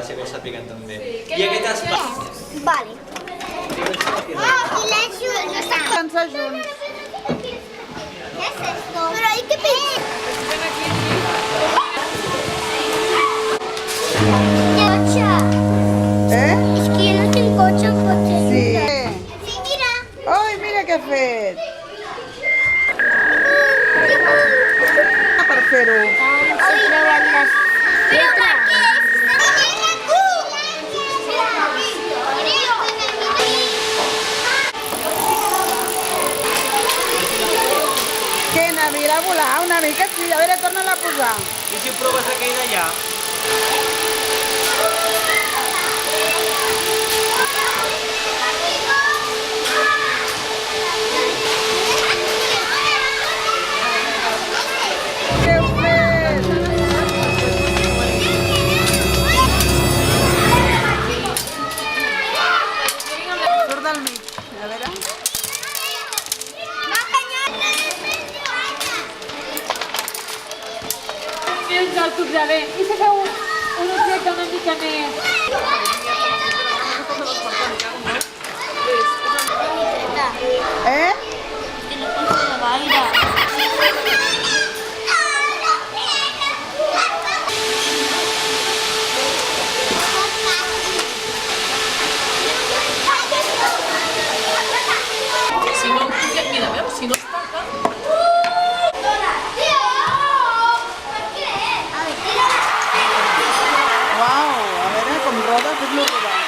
classe que ho sàpiguen també. I aquest espai... Vale. Silencio. Dansa junts. ¿Qué es esto? Pero hay que pedir. Coche. Es que yo no tengo coche. Sí. Sí, mira. Ai, mira què ha fet. Per fer-ho. Pero ¿para qué? Què, Nabil, a volar una mica? Sí, a veure, torna-la a posar. I si proves aquell d'allà? Què heu fet? Surt del mig. A veure. Fins al tub de vent. I si feu un objecte una mica més... Si no, mira, veus? Si no es toca... Uau, a veure com roda, fes-lo rodar.